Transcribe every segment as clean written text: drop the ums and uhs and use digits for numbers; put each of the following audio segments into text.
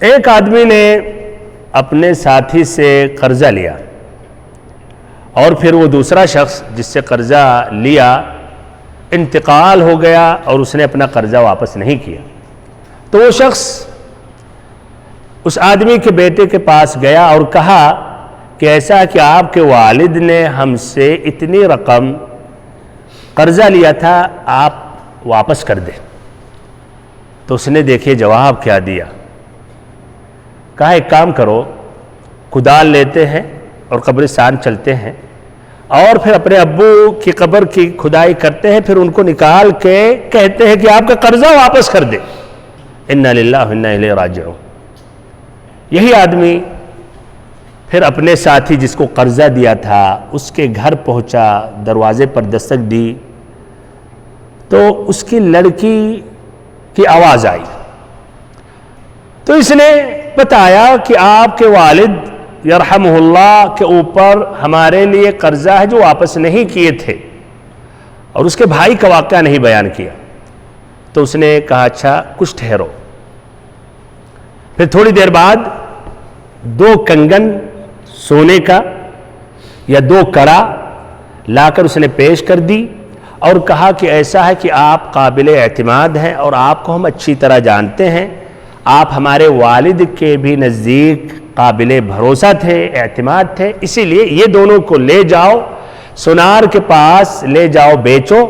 ایک آدمی نے اپنے ساتھی سے قرضہ لیا اور پھر وہ دوسرا شخص جس سے قرضہ لیا انتقال ہو گیا اور اس نے اپنا قرضہ واپس نہیں کیا، تو وہ شخص اس آدمی کے بیٹے کے پاس گیا اور کہا کہ ایسا کہ آپ کے والد نے ہم سے اتنی رقم قرضہ لیا تھا، آپ واپس کر دیں۔ تو اس نے دیکھیے جواب کیا دیا، کہا ایک کام کرو، کدال لیتے ہیں اور قبرستان چلتے ہیں اور پھر اپنے ابو کی قبر کی کھدائی کرتے ہیں، پھر ان کو نکال کے کہتے ہیں کہ آپ کا قرضہ واپس کر دیں۔ انا للہ و انا الیہ راجعون۔ یہی آدمی پھر اپنے ساتھی جس کو قرضہ دیا تھا اس کے گھر پہنچا، دروازے پر دستک دی تو اس کی لڑکی کی آواز آئی، تو اس نے بتایا کہ آپ کے والد یرحمہ اللہ کے اوپر ہمارے لیے قرضہ ہے جو واپس نہیں کیے تھے، اور اس کے بھائی کا واقعہ نہیں بیان کیا۔ تو اس نے کہا اچھا کچھ ٹھہرو۔ پھر تھوڑی دیر بعد 2 کنگن سونے کا یا 2 کڑا لا کر اس نے پیش کر دی اور کہا کہ ایسا ہے کہ آپ قابل اعتماد ہیں اور آپ کو ہم اچھی طرح جانتے ہیں، آپ ہمارے والد کے بھی نزدیک قابل بھروسہ تھے، اعتماد تھے، اسی لیے یہ دونوں کو لے جاؤ، سونار کے پاس لے جاؤ، بیچو،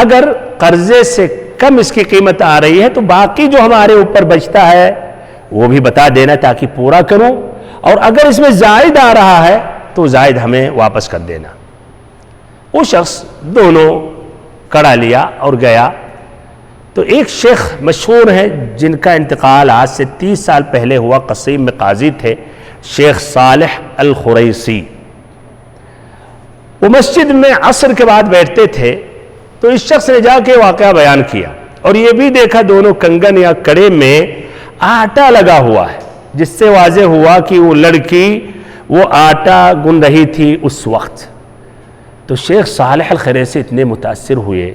اگر قرضے سے کم اس کی قیمت آ رہی ہے تو باقی جو ہمارے اوپر بچتا ہے وہ بھی بتا دینا تاکہ پورا کروں، اور اگر اس میں زائد آ رہا ہے تو زائد ہمیں واپس کر دینا۔ وہ شخص دونوں کڑا لیا اور گیا۔ تو ایک شیخ مشہور ہیں جن کا انتقال آج سے 30 سال پہلے ہوا، قصیم میں قاضی تھے، شیخ صالح الخریسی۔ وہ مسجد میں عصر کے بعد بیٹھتے تھے، تو اس شخص نے جا کے واقعہ بیان کیا اور یہ بھی دیکھا دونوں کنگن یا کڑے میں آٹا لگا ہوا ہے، جس سے واضح ہوا کہ وہ لڑکی وہ آٹا گن رہی تھی اس وقت۔ تو شیخ صالح الخریسی اتنے متاثر ہوئے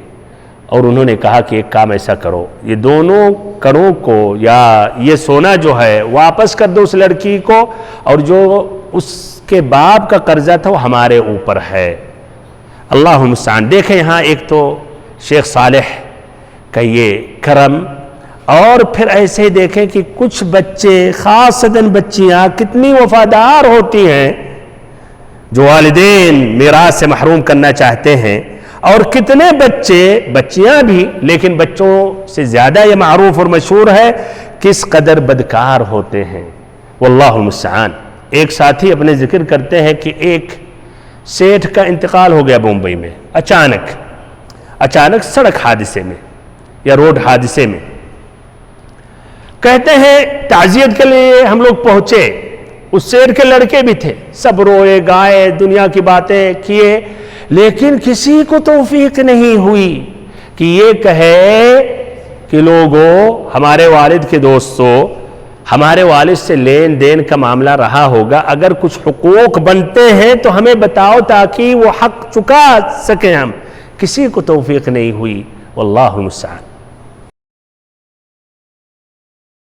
اور انہوں نے کہا کہ ایک کام ایسا کرو، یہ دونوں کڑوں کو یا یہ سونا جو ہے واپس کر دو اس لڑکی کو، اور جو اس کے باپ کا قرضہ تھا وہ ہمارے اوپر ہے۔ اللہ المستعان۔ دیکھیں یہاں ایک تو شیخ صالح کا یہ کرم، اور پھر ایسے ہی دیکھیں کہ کچھ بچے خاصتاً بچیاں کتنی وفادار ہوتی ہیں جو والدین میراث سے محروم کرنا چاہتے ہیں، اور کتنے بچے، بچیاں بھی لیکن بچوں سے زیادہ یہ معروف اور مشہور ہے کس قدر بدکار ہوتے ہیں۔ واللہ المستعان۔ ایک ساتھی اپنے ذکر کرتے ہیں کہ ایک سیٹھ کا انتقال ہو گیا بمبئی میں اچانک سڑک حادثے میں یا روڈ حادثے میں۔ کہتے ہیں تعزیت کے لیے ہم لوگ پہنچے، اس سیٹھ کے لڑکے بھی تھے، سب روئے گائے، دنیا کی باتیں کیے، لیکن کسی کو توفیق نہیں ہوئی کہ یہ کہے کہ لوگوں، ہمارے والد کے دوستوں، ہمارے والد سے لین دین کا معاملہ رہا ہوگا، اگر کچھ حقوق بنتے ہیں تو ہمیں بتاؤ تاکہ وہ حق چکا سکیں ہم۔ کسی کو توفیق نہیں ہوئی۔ واللہ المستعان۔